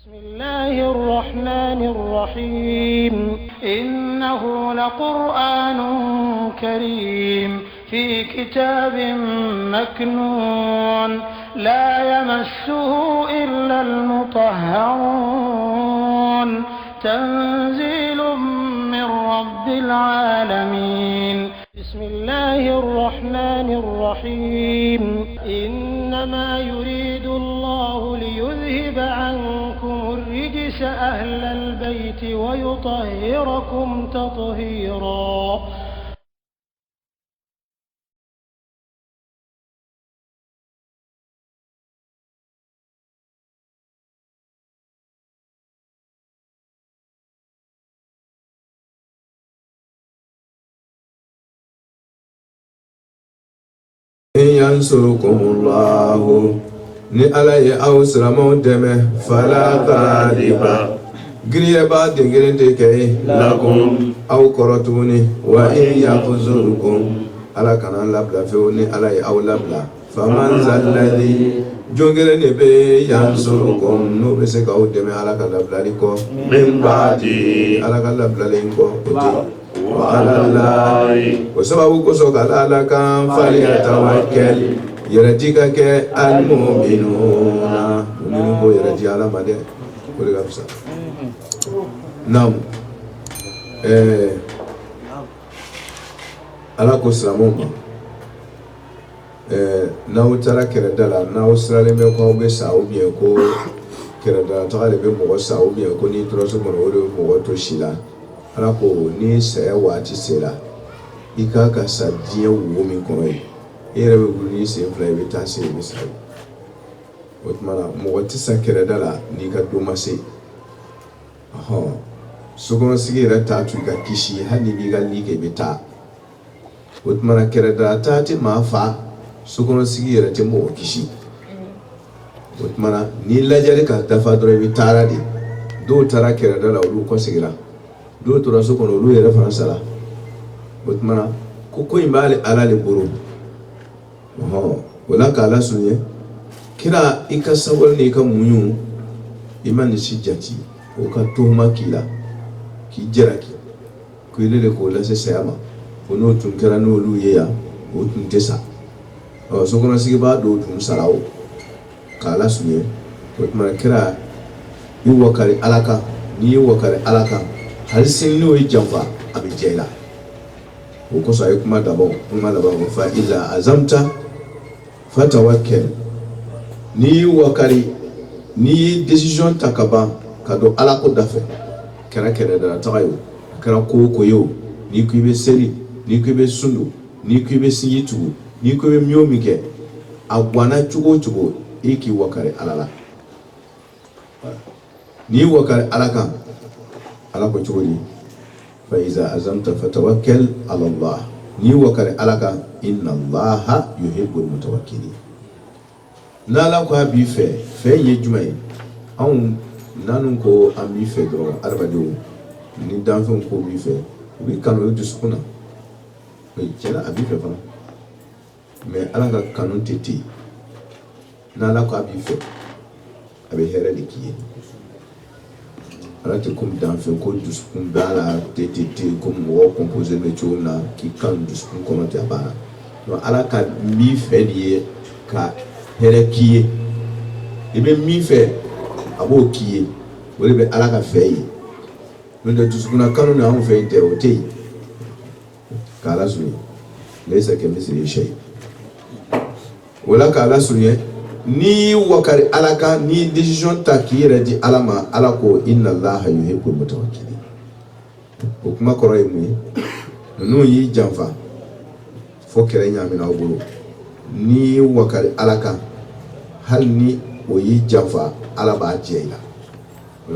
بسم الله الرحمن الرحيم إنه لقرآن كريم في كتاب مكنون لا يمسه إلا المطهرون تنزيل من رب العالمين بسم الله الرحمن الرحيم إنما يريد الله ليذهب عنكم الرجس أهل البيت ويطهركم تطهيرا. إن ينصركم الله ni ala ye aw silamɛw dɛmɛ fala ghaliba giriya b'a dengelen de kɛ lakum aw kɔrɔ tuguni wa in yakhzurkum ala kana labila fewu ni ala ye aw labila faman zalladhi jongelen de bɛ yansurukum n'o bɛ se k'aw dɛmɛ ala ka labilali kɔ min ba'di ala ka labilali kɔ o tɛ wa ala Allahi o sababu kosɔn ka ala kan falyatawakkal yɛrɛji ka kɛ al-mu'minuna mu'minu ko yɛrɛji ala ma dɛ o de ka fisa naam ala ko silamɛw ma n'aw taara kɛrɛda la n'aw siralen bɛ ko aw bɛ sa ou bien ko kɛrɛda taga de bɛ mɔgɔ sa ou bien ko n'i tora so kɔnɔ o de bɛ mɔgɔ to si la ala ko ni saya waati sera i k'a ka sa diɲɛ wo min kɔnɔ ye i yɛrɛ bɛ wuli n'i sen fila i bɛ taa se i bɛ sa o tuma na mɔgɔ tɛ sa kɛrɛda la n'i ka don ma se sokɔnɔsigi yɛrɛ t'a to i ka kisi hali n'i b'i ka li kɛ i bɛ taa o tuma na kɛrɛda taa tɛ maa fa sokɔnɔsigi yɛrɛ tɛ mɔgɔ kisi o tuma na n'i lajɛli ka dafa dɔrɔn i bɛ taara de dɔw taara kɛrɛda la olu kɔsegira dɔw tora so kɔnɔ olu yɛrɛ fana sara o tuma na ko in b'ale ala de bolo o la k'ala suɲɛ kira i ka sabali ni i ka muɲu i ma nin si jati o ka tuhuma k'i la k'i jalaki ko ile de k'o lase saya ma ko n'o tun kɛra n'olu ye yan o tun tɛ sa sokɔnɔsigi b'a dɔw tun sara o k'ala suɲɛ o tuma na kira i wakari ala kan n'i ye wakari ala kan hali sini n'o ye janfa a bɛ diya i la o kosɔn a ye kuma laban ko fa iza azamta fatawakkal n'i wakari n'i ye décision ta ka ban ka don ala ko da fɛ kɛra kɛrɛdala taga ye o kɛra ko o ko ye o n'i ko i bɛ seli n'i ko i bɛ sundu n'i ko i bɛ sinji tugu n'i ko i bɛ min o min kɛ a guwanna cogo o cogo i k'i wakari ala la n'i wakari ala kan ala ko cogo di fa iza azamta fatawakkal ala Allah ni wakari ala kan inna allaha yuhibbul mutawakkilin n'ala ko a b'i fɛ fɛn ye jumɛn ye anw nanu ko an b'i fɛ dɔrɔn adamadenw ni danfɛnw ko b'i fɛ u b'i kanu i dusukun na tiɲɛna a b'i fɛ fana mais ala ka kanu tɛ ten n'ala ko a b'i fɛ a bɛ hɛrɛ de k'i ye ala tɛ komi danfɛn ko dusukun b'a la te komi mɔgɔ composé bɛ cogo min na k'i kan dusukun kɔnɔ tɛ a banna donc ala ka min fɛ de ye ka hɛrɛ k'i ye i bɛ min fɛ a b'o k'i ye o de bɛ ala ka fɛ ye n'o tɛ dusukunna kanu ni anw fɛ yen tɛ o tɛ yen k'ala suɲɛ laysa kamithlihi shay o la k'ala suɲɛ ni wakari ala kan ni décision ta k'i yɛrɛ di ala ma ala ko inna allaha yuhibbul mutawakkilin o kuma kɔrɔ ye mun ye ninnu y'i janfa fo kɛrɛ ɲamina aw bolo ni wakari ala kan hali ni o y'i janfa ala b'a jɛ i la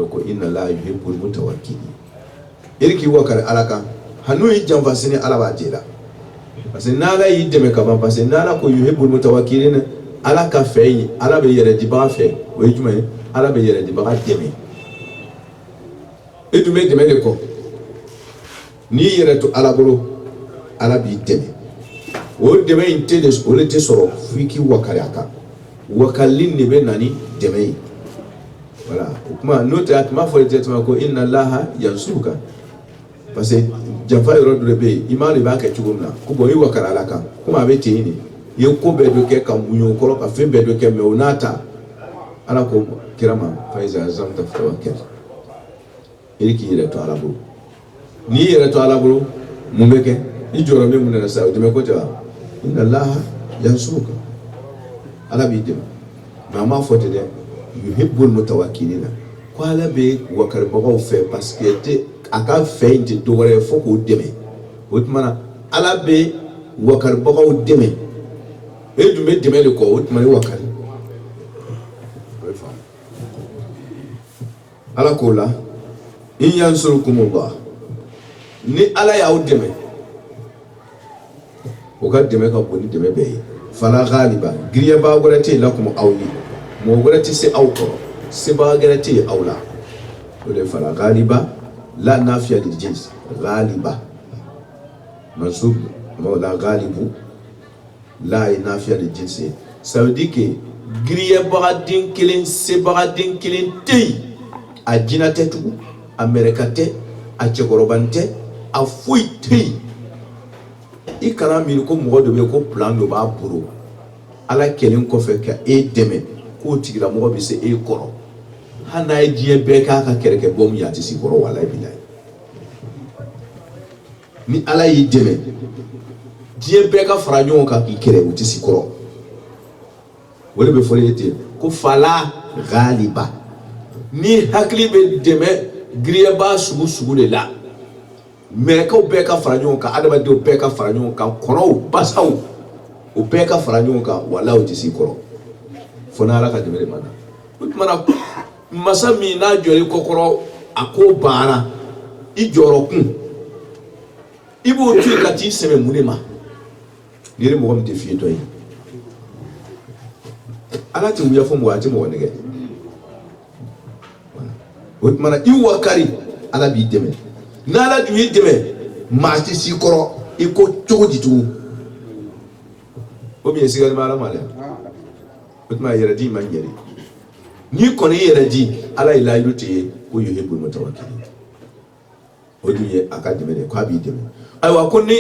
o ko inna allaha yuhibbul mutawakkilin iri k'i wakari ala kan hali n'o y'i janfa sini ala b'a jɛ i la parce que n'ala y'i dɛmɛ ka ban parce que n'ala ko yuhibbul mutawakkilin ala ka fɛ ye ala bɛ yɛrɛ dibaga fɛ o ye jumɛn ye ala bɛ yɛrɛ dibaga dɛmɛ e dun bɛ dɛmɛ de kɔ n'i yɛrɛ to ala bolo ala b'i dɛmɛ o dɛmɛ in tɛ de o de tɛ sɔrɔ f'i k'i wakari a kan wakali de bɛ na ni dɛmɛ ye voilà kuma note atma fo te tuma ko inna allaha yansuruka parce que jafa yoro do be imani ba ka chugumna ko bo yi wakara alaka kuma be tini ye ko be do ke kam munyo ko ka fe be do ke me onata ala ko kirama fa iza zamta tawakkal iriki ire to alabu ni ire to alabu mumbeke ni joro me munena sa de me ko ta inna allaha yansuruka ala bi dem mama fote de yuhibbul mutawakkilina ko ala be wakar bagaw fe parce que te aka fe inte dore fo ko deme wotmana ala be wakar bagaw deme e dume deme le ko wotmana wakar ala ko la in yansurukumullah ni ala ya deme o ka deme ka boni deme be fala ghaliba griya ba gorati lakum awli mo gorati se awko se ba gorati awla o de fala ghaliba la nafiya lil jins ghaliba mansub mo la ghalibu la nafiya lil jins ça veut dire que griya ba din kilin se ba din kilin tei a jinatetu amerikate a chekorobante a fuitei ikara mi ko mo do be ko plan do ba buru ala kelen ko fe ka e deme ko tigira mo be se e koro hana e die be ka kereke bom ya ti si koro wala bilay ni ala yi deme die be ka franyo ka ki kere uti si koro wala be fole ete ko fala ghaliba ni hakli be deme griya ba sugu le la mais ko be ka faranyo ka adama de be ka faranyo ka kono basaw o be ka faranyo ka wala o tisi koro fona ala ka demere mana masami na jori kokoro ako bara i joro kun ibo tu ka ti seme munema nire mo mte fi to yi ala ti wuya fo mo ati mo wonege wala mana i wakari ala bi deme nala du yideme maati si koro iko chodi tu o mi sigal mala mala utma yeradi man yeri ni koni yeradi ala ila yuti ko yuhibul mutawakkilin o duye akademe de ko abi deme ay wa konni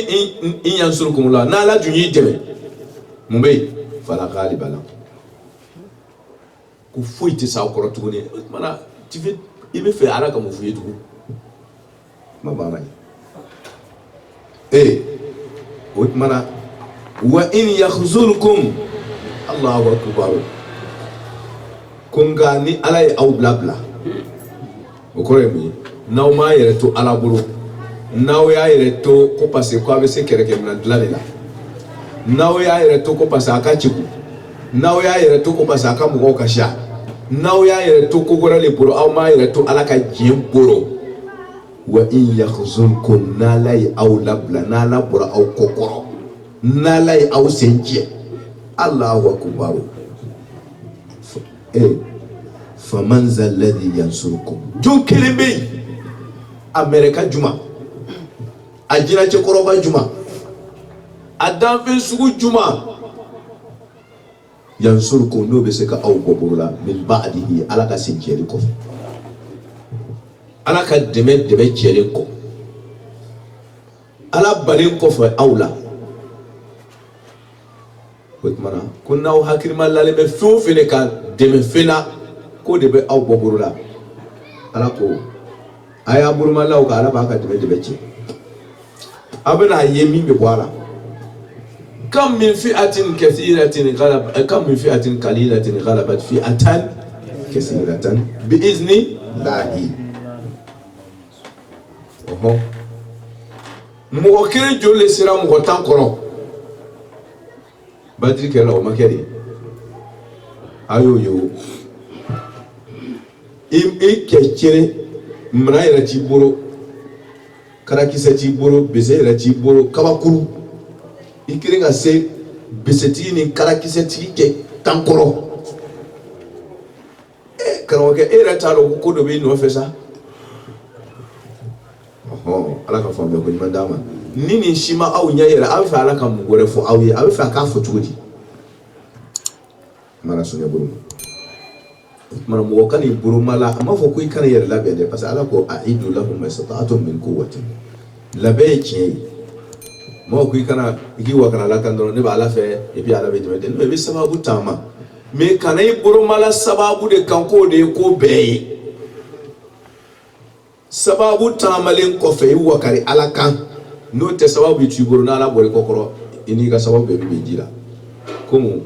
in yansurukum la nala du yideme mumbe fala ghaliba la ku fuiti sa koro tu ni mana tifi ibe fe ala ka mu fuitu mama wotmana wa in yakhzulkum Allahu akbar kunga ni alay aw blabla o koremi naw ma yere to ala buru naw ya yere to ko passe ko ave se kereke na dlalila naw ya yere to ko passe aka chiku naw ya yere to ko passe aka mu ko kasha naw ya yere to ko gora le buru aw ma yere to ala ka jiem buru wa in yakhzulkum nalai aw labla nala bura aw kokoro nalai aw senje Allahu akbar faman zal ladhi yansurukum jon kelebe amerika juma ajina che koroba juma adan sugu juma yansurukum no be se ka aw boburula min ba'dihi ala ka senje ko ala ka deme chere ko ala balen ko fa awla wotmana kunna o hakirma lale be fofene ka deme fena ko de be aw boburula ala ko aya burma law ka ala ba ka deme che abana yemi be wala kam min fi'atin kathiratin ghalab kam min fi'atin qalilatin ghalabat fi'atan kathiratan bi izni lahi mo kere jole sira mo tan koro badri kala o makeri ayo yo kechere mra ira ti boro kara kisa ti boro bese ira ti boro kabakuru ikire nga se beseti ni kara kisa ti ke tan koro kara ke era talo ko do be no fesa ala ka fambe ko mandama nini shima au nyayera afa ala ka mugore fo awi afa ka fo tudi mara sunya buru mana mɔgɔ ka n'i burumala a ma fɔ ko i kana yɛrɛ labɛn dɛ parce que ala ko a'idu lahum mastata'tum min quwwatin labɛn ye tiɲɛ ye mɔgɔ ko i kana i k'i wakana ala kan dɔrɔn ne bɛ ala fɛ et puis ala bɛ dɛmɛ dɛ i bɛ sababu taama mais kana i burumala sababu de kan k'o de ye ko bɛɛ ye sababu taamalen kɔfɛ i wakari ala kan n'o tɛ sababu bɛ tu i bolo n'ala bɔra i kɔkɔrɔ i n'i ka sababu bɛɛ bɛ ji la komi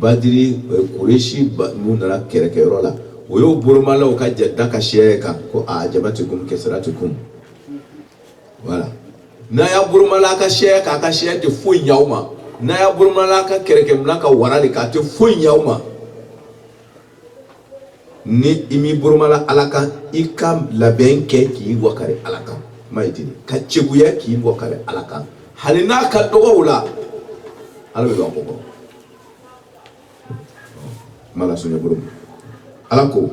badiri kureshi n'u nana kɛlɛkɛyɔrɔ la o y'o burumalaw ka da ka sɛ kan ko a jabatikum kasratukum voilà n'a y'a burumala ka sɛ kan a ka sɛ tɛ foyi ɲɛ aw ma n'a y'a burumala ka kɛlɛkɛminɛn ka wara de kan a tɛ foyi ɲɛ aw ma ni i m'i burumala ala kan i ka labɛn kɛ k'i wakari ala kan ma ye ten ka cɛguya k'i wakari ala kan hali n'a ka dɔgɔ o la ala bɛ don a kɔkɔ mala sunya burum ala ko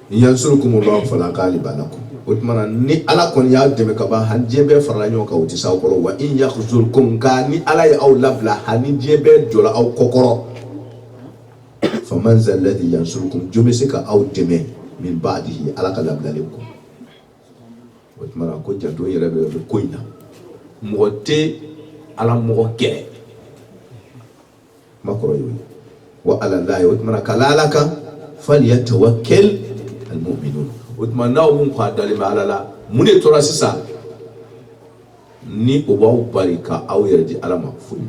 yansurukumullahu fala ghaliba lakum o tumana ni ala kɔni y'a dɛmɛ ka ban hali diɲɛ bɛɛ farala ɲɔgɔn kan o tɛ s'aw kɔrɔ wa in yakhzulkum nka ni ala ye aw labila hali diɲɛ bɛɛ jɔla aw kɔkɔrɔ faman zal ladhi yansurukum jɔn bɛ se ka aw dɛmɛ min ba'dihi ala ka labilalen kɔ o tumana ko janto yɛrɛ bɛ ko in na mɔgɔ tɛ ala mɔgɔ kɛlɛ ma kɔrɔ y'o ye wa ala lahi o tumana kala ala kan falyatawakkal almu'minun o tumana n'aw mun ko a dalen bɛ ala la mun de tora sisan ni o b'aw bari ka aw yɛrɛ di ala ma foyi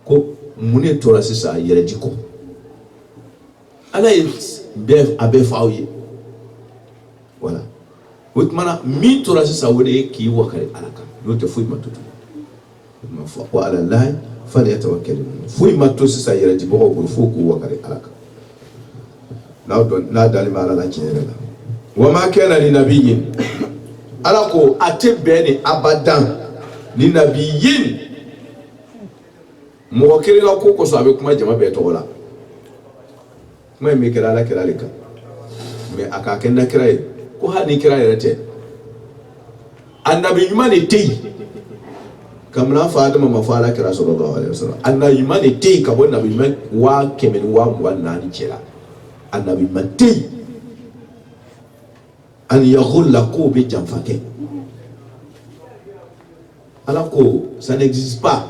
ko mun de tora sisan yɛrɛ di kɔ ala ye a bɛɛ fɔ aw ye voilà o tumana min tora sisan o de ye k'i wakari ala kan n'o tɛ foyi ma to tuguni wa ala lahi falyatawakkal foyi ma to sisan yɛrɛ di bagaw bolo fo k'u wakari ala kan n'a dalen bɛ ala la tiɲɛ yɛrɛ la wa ma kana li nabiyyin ala ko a tɛ bɛn ni abadan li nabiyyin mɔgɔ kelen ka ko kosɔn a bɛ kuma jama bɛɛ tɔgɔ la kuma in bɛ kɛra ala kɛra ale kan mais a ka kɛ na kira ye ko hali ni kira yɛrɛ tɛ annabi ɲuman de tɛ yen kamuna fa adama ma fa ala kira sallallahu alaihi wasallam annabi ɲuman de tɛ yen ka bɔ nabi ɲuman 124 cɛ la annabi ɲuman tɛ yen an yaghula ko bɛ janfa kɛ ala ko ça n'existe pas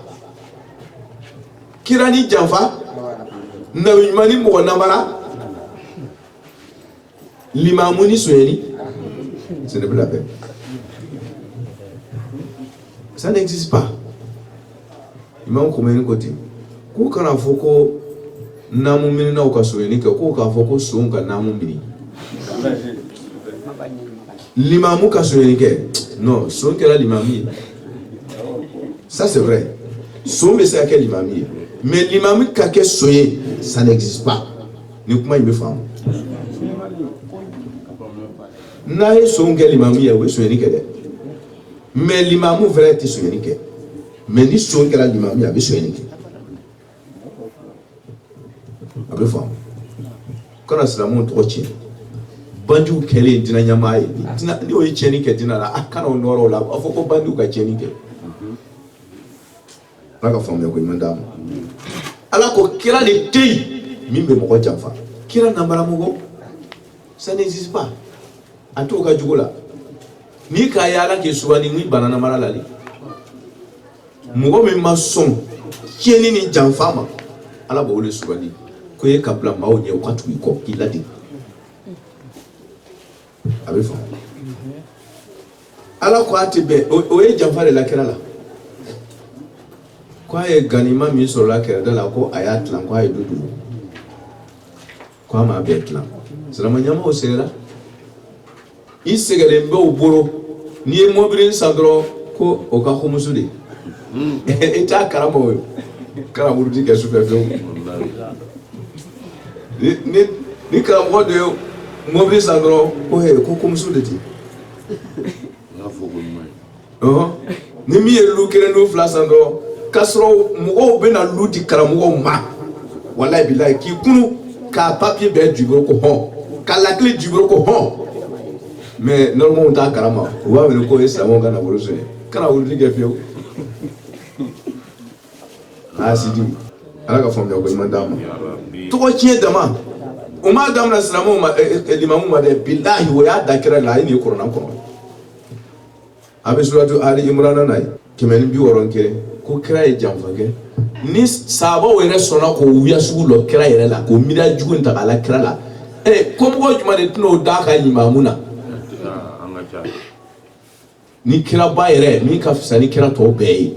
kira ni janfa nabi ɲuman ni mɔgɔ namara limamu ni soyeni ce n'est plus la peine ça n'existe pas imam Khomeini ko ten ko kana fɔ ko namu mininaw ka soyeni kɛ ko k'a fɔ ko son ka namu mini limamu ka soyeni kɛ non son kɛra limamu ye ça c'est vrai son bɛ se ka kɛ limamu ye mais limamu ka kɛ son ye ça n'existe pas ni kuma in bɛ faamu n'a ye son kɛ limamu ye o bɛ soyeni kɛ dɛ mais limamu vrai tɛ soyeni kɛ mais ni son kɛra limamu ye a bɛ soyeni kɛ a bɛ faamu kana silamɛw tɔgɔ tiɲɛ bandiw kɛlen dina ɲɛmaa ye ni o ye tiɲɛni kɛ dina la a kana o nɔrɔ o la a fɔ ko bandiw ka tiɲɛni kɛ ala ka faamuya ko ɲuman d'a ma ala ko kira de tɛ yen min bɛ mɔgɔ janfa kira namara mɔgɔ ça n'existe pas a t'o ka jugu la n'i k'a ye ala k'i sugandi n'i banana mara la de mɔgɔ min ma sɔn tiɲɛni ni janfa ma ala b'o de sugandi ko ye ka bila maaw ɲɛ u ka tugu i kɔ k'i ladege a bɛ faamu ala ko a tɛ bɛn o ye janfa de la kira la ko a ye ganima min sɔrɔla kɛrɛda la ko a y'a tilan ko a ye du dugu ko a m'a bɛɛ tilan silamɛ ɲɛmɔgɔw sɛgɛnna i sɛgɛnlen bɛ u bolo n'i ye mɔbili san dɔrɔn ko o ka humusu de i t'a karama o karamɔgɔ kɛ sufɛ fiyewu ni karamɔgɔ de ye mɔbili san dɔrɔn ko humusu de ti ni min ye lu kelen lu fila san dɔrɔn k'a sɔrɔ mɔgɔw bɛna lu di karamɔgɔw ma walayi bilayi k'i kunu k'a papiye bɛɛ ju bolo ko hɔn k'a lakili ju bolo ko hɔn mais normalement t'a karama u b'a wele ko ye silamɛw ka nafolo sɔrɔ kana wulili kɛ fiyewu a sidi ala ka faamuya ko ɲuman d'a ma tɔgɔ tiɲɛ dama uma damna islamu ma limamu ma de billahi wa ya dakira la ni qur'an ko abi suratu ali imran nay kimen bi woron kire ko kira e jamfage ni sabo were sona ko wiya sugu lo kira yere la ko mida jugun ta ala kira la ko mo juma de tuno da ka limamuna ni kira ba yere ni ka fisani kira to be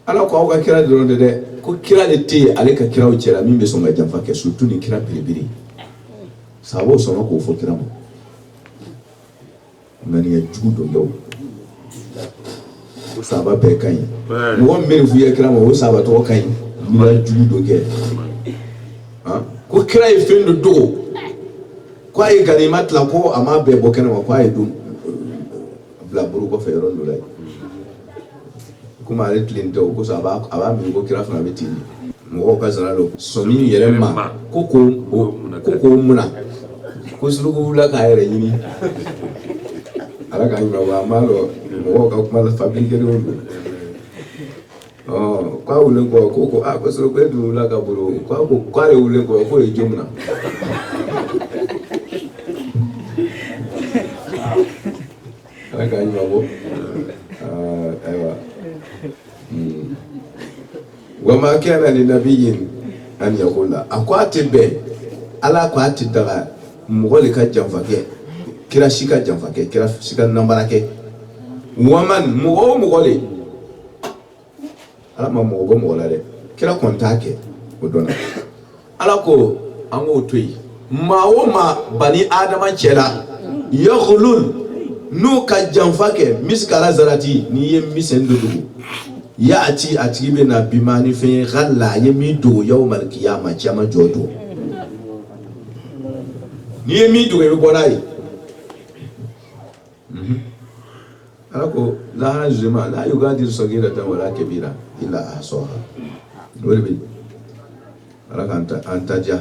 ala ko ka kira do de ko kira le te ale ka kira o cera min be so ma jamfa ke surtout ni kira biribiri sabo sona ko fo kira mo ngani ya judo yo saba be kan mo mbere fu ya kira mo o saba to kan ni la judo ke ko kira e fendo do ko ay kalimat la ko ama be bo kana ko ay dum bla buru ko fe ron do lay kuma ale tilinte ko saba aba mi ko kira fana beti mo ko zana lo somi yerema ko muna ko sulugu la ka yere yini ala ka yima wa malo mo ko kuma la fabrique do kwa ule ko ko sulugu do la ka buru kwa le ule ko e jomna ala ka yima bo aywa وما كان لنبي أن يقول أقوات به على قوات دغا مغولك جنفك كلا شيكا جنفك كلا شيكا نمبرك ومن مغولي على ما مغولي كلا كونتاك ودونا على كو أمو توي ما وما بني آدم كلا يغلول نو كجنفك مسكالا زراتي نيه مسندو ya ati be na bimani fe galla yemi do yawmal qiyamah jama jodo ni yemi do e bonai alako la hajma la yugadiru sagiratan wala kabira illa ahsaha wolbi alaka antaja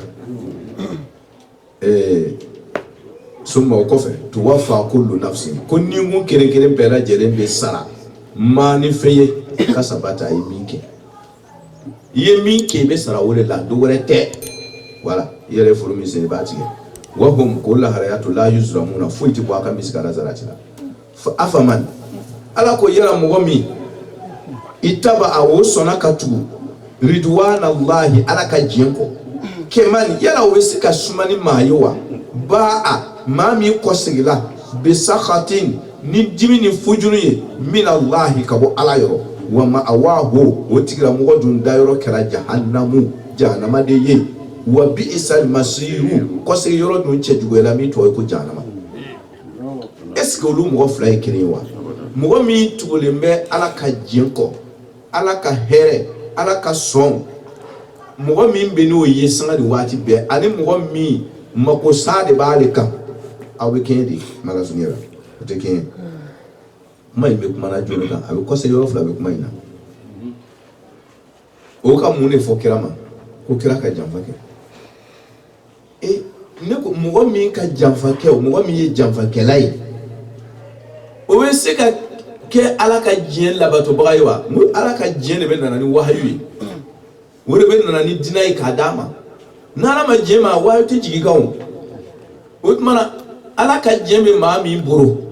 summa kofe tuwafa kullu nafsin kunni mun kere bela jeren be sara mani feye kasabata yemike be sara wole la do werete voilà yere furu mi se batige wa hum kullu harayatu la yuzramuna fuiti bo aka miskara zaratina fa afaman ala ko yara mugomi itaba awosona katu ridwanallahi ala ka jenko kemani yara wesika sumani mayowa ba mami kosigila bi sakhatin ni dimini fujuni min Allah kabo alayro wa ma awahu wotigira mo dun dayro kala jahannama de ye wa bi isal masiru ko se yoro dun chejuela mi to ko jahannama est-ce que lu mo fly kirewa mo mi tugole mbe ala ka jenko ala ka here ala ka son mo mi mbe no yesanga de wati be ani mo mi mako sade balika awe kendi magazuniera teke mai be kuma na jona kan abi ko se yoro fla be kuma ina o ka mun ne fo kirama ko kira ka janfa ke ne ko mo mi ka janfa ke o mo mi ye janfa ke lai o we se ka ke ala ka jien labato bagaywa mu ala ka jien be nana ni wahayi wore be nana ni dinai ka dama nana ma jema wahayi ti jigi kawo o tmana ala ka jien be ma mi buru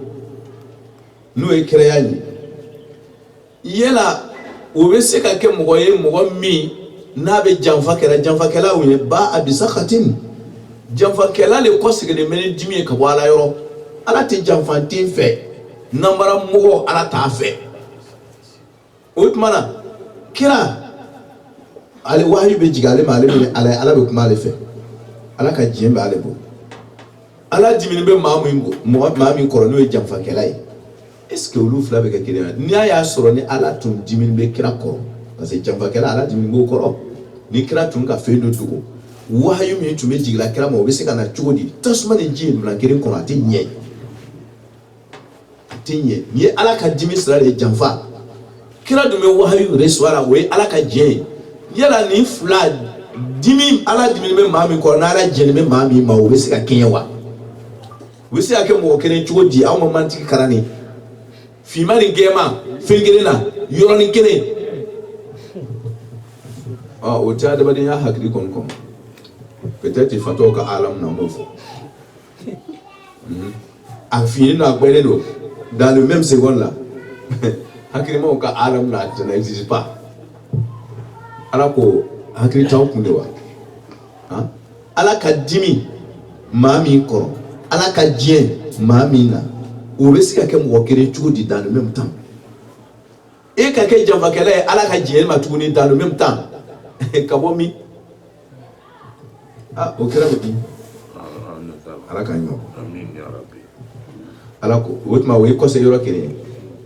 no e créani yela o be se ka ke mo mi na be janfa kela we ba abisa khatin janfa kela le ko sigede meni dimi ka wala yoro ala ti janfa tin fe nambara mo ala ta fe utmana kira ale wahyu be jigale male be ala be kuma le fe ala ka jembe ale bo ala dimi be mamu ko no e janfa kela est-ce que olu fla be ka kire ni aya soro ni ala tun dimin be kira ko parce que janfa kala ala dimin go koro ni kira tun ka fe do dugo wahayu mi tun be jigila kira mo be se kana chudi tasma ni ji na kirin ko ati nye ni ala ka dimi sra le janfa kira do me wahayu reswara we ala ka je yala ni fla dimi ala dimin be mami ko na ala je ni be mami ma o be se ka kenyawa we se ake mo kire chudi aw mo manti karani fimani gema filgirina yoroni kene o ta da badin ya hakri kon peut-être il faut que alam na mo fo a fini na gbele do dans le même seconde là hakilima ka alam na ça n'existe pas ala ko hakili taw kunde wa ala ka dimi mami koro ala ka dien mami na o be sika ke mo kere di dans le même temps et ka ke jamba kele ala ka dien ma tuguni dans le même temps ka bomi o kera bi ala ka nyoko amin ya rabbi ala ko wotma we ko se yoro kere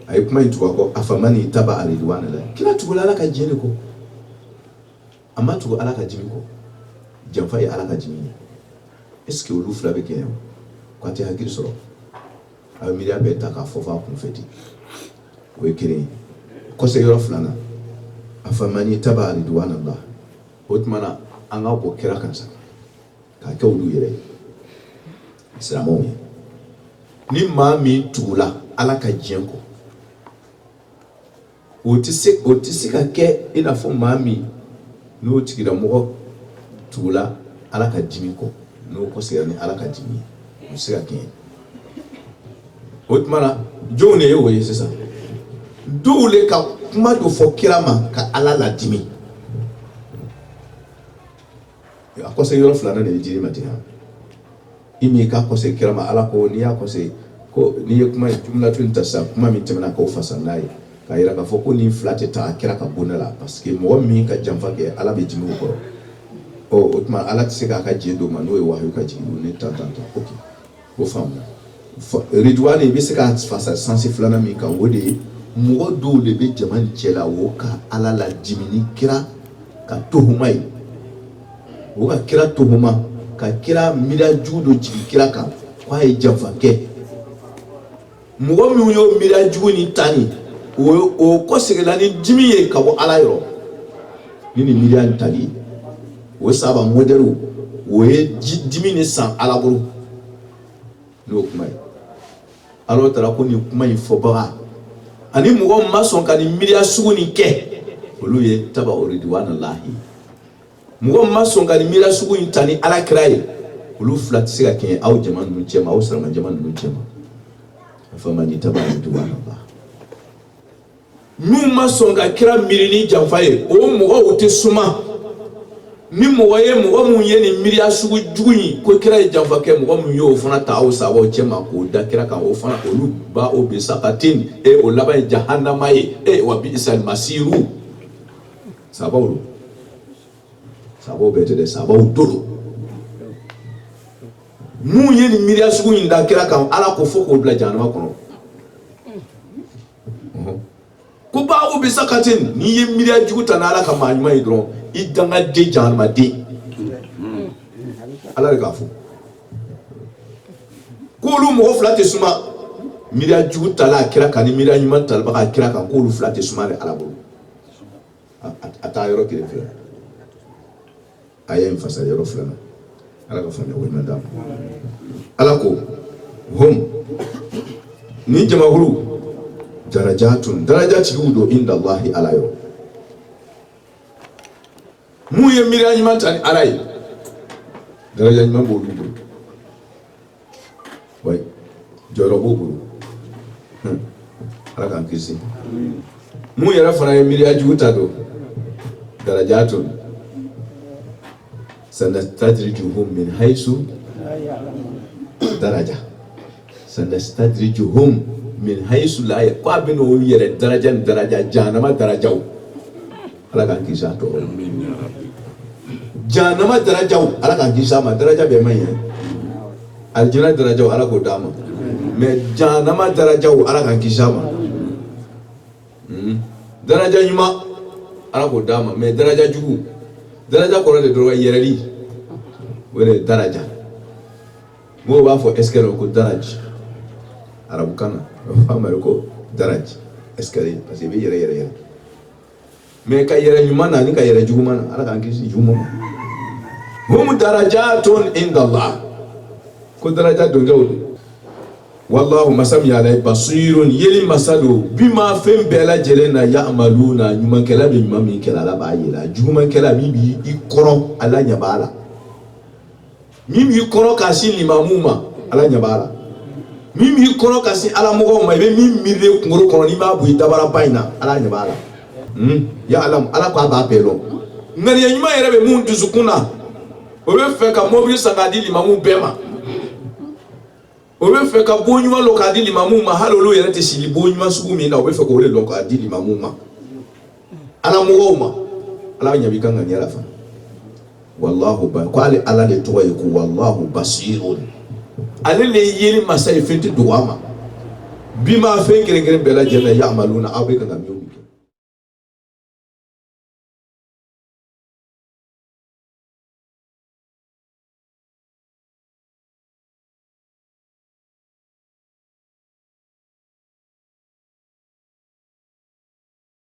ay kuma itu ko afamani taba alidwana la kila tugula ala ka dien ko amma tugu ala ka jimi ko jamfa ya ala ka jimi est-ce que olu fila be kɛ ko ati hakili sɔrɔ a bɛ miiriya bɛɛ ta k'a fɔ f'a kun fɛ ten o ye kelen ye kɔsɛ yɔrɔ filanan a fa man ye taba aliduwana la o tuma na an ka bɔ kɛra kan sa k'a kɛ olu yɛrɛ ye silamɛw ye ni maa min tugula ala ka diɲɛ kɔ o tɛ se ka kɛ i n'a fɔ maa min n'o tigilamɔgɔ tugula ala ka dimi kɔ n'o kɔsɛra ni ala ka dimi o se ka kɛ o tuma na jɔnw de ye o ye sisan dɔw le ka kuma dɔ fɔ kira ma ka ala la dimi a kɔsɛ yɔrɔ filanan de ye jiri ma ten i min ka kɔsɛ kira ma ala ko n'i y'a kɔsɛ ko n'i ye kuma jumlatu in ta sisan kuma min tɛmɛna k'o fasa n'a ye k'a yira k'a fɔ ko nin fila tɛ taa kira ka bonda la parce que mɔgɔ min ka janfa kɛ ala bɛ dimi o kɔrɔ o tuma ala tɛ se k'a ka diɲɛ d'o ma n'o ye wahayu ka jigin o ne tan ok o faamuna riduwani i bɛ se ka fasa sansi filanan min kan o de ye mɔgɔ dɔw de bɛ jama ni cɛ la o ka ala la dimi ni kira ka tohuma ye o ka kira tohuma ka kira miiriya jugu dɔ jigin kira kan k'a ye janfa kɛ mɔgɔ min y'o miiriya jugu ni tani o kɔsegɛla ni dimi ye ka bɔ ala yɔrɔ ni nin miiriya in tali o saba modèle o ye dimi ni san ala bolo n'o kuma ye ala taara ko nin kuma in fɔbaga ani mɔgɔ ma sɔn ka nin miiriya sugu nin kɛ olu ye taba ridwana lahi mɔgɔ ma sɔn ka nin miiriya sugu in ta ni ala kira ye olu fila tɛ se ka kɛɲɛ aw jama ninnu cɛ ma aw silamɛ jama ninnu cɛ ma fama ni taba ridwana lahi n'u ma sɔn ka kira miiri ni janfa ye o mɔgɔw tɛ suma ni mɔgɔ ye mɔgɔ mun ye nin miiriya sugu jugu in ko kira ye janfa kɛ mɔgɔ mun y'o fana ta aw sabaw cɛ ma k'o da kira kan o fana olu ba o bi sakatin o laban ye jahannama ye wa bi isal masiru sabaw do sabaw bɛɛ tɛ dɛ sabaw do do mun ye nin miiriya sugu in da kira kan ala ko fɔ k'o bila jahannama kɔnɔ ko ba o bi sakatin ni ye miiriya jugu ta n'ala ka maa ɲuman ye dɔrɔn i danga den jahannama den ala de k'a fɔ k'olu mɔgɔ fila tɛ suma miiriya jugu tala a kira kan ni miiriya ɲuman talibaga a kira kan k'olu fila tɛ suma de ala bolo a taa yɔrɔ kelen fɛ a ye n fasa yɔrɔ filanan ala ka faamuya o ɲuman d'a ma ala ko hum ni jamakulu darajatun daraja tigiw do inda Allahi ala yɔrɔ mun ye miiriya ɲuman ta ni ala ye daraja ɲuman b'olu bolo wa jɔyɔrɔ b'o bolo ala k'an kisi mun yɛrɛ fana ye miiriya jugu ta do darajatun sanastadrijuhum min haysu daraja sanastadrijuhum min haysu la ya ko abin o yɛrɛ daraja ni daraja jahannama darajaw ala k'an kisi a tɔɔrɔ jahannama darajaw ala k'an kisi a ma daraja bɛɛ man ɲi aljana darajaw ala k'o d'a ma mais jahannama darajaw ala k'an kisi a ma daraja ɲuman ala k'o d'a ma mais daraja jugu daraja kɔrɔ de dɔrɔn yɛrɛli o de ye daraja mɔgɔw b'a fɔ escalier ko daraj arabukan na fama ko daraj escalier parce que i bɛ yɛrɛ mais ka yɛrɛ ɲuman na ni ka yɛrɛ juguman na ala k'an kisi juguman ma hum darajatun inda Allah ko daraja donjaw do wallahu masam ya la basirun yeli masado bima fɛn bɛɛ lajɛlen na ya'maluna ɲumankɛla bɛ ɲuman min kɛla ala b'a yela jugumankɛla min b'i kɔrɔ ala ɲɛ b'a la Mimi kono kasi limamuma ala nyabala. Mimi kono kasi ala mogo ma be mimi re ngoro kono ni ma bu dabara baina ala nyabala. Ya alam ala ko ba pelo. Ngani yanyima yere be mun duzukuna. O be fe ka mobile sangadi limamu bema. O be fe ka bonyuma lokadi limamu ma halolo yere te sili bonyuma sugu mi na o be fe ko le lokadi limamu ma. Ala mogo ma ala nyabika ngani ala fa. Wallahu ba kwale ala le towa yiku wallahu basirun ale le yeli masay fenti duwama bima fe ngere bela jeme ya amaluna abe kana mi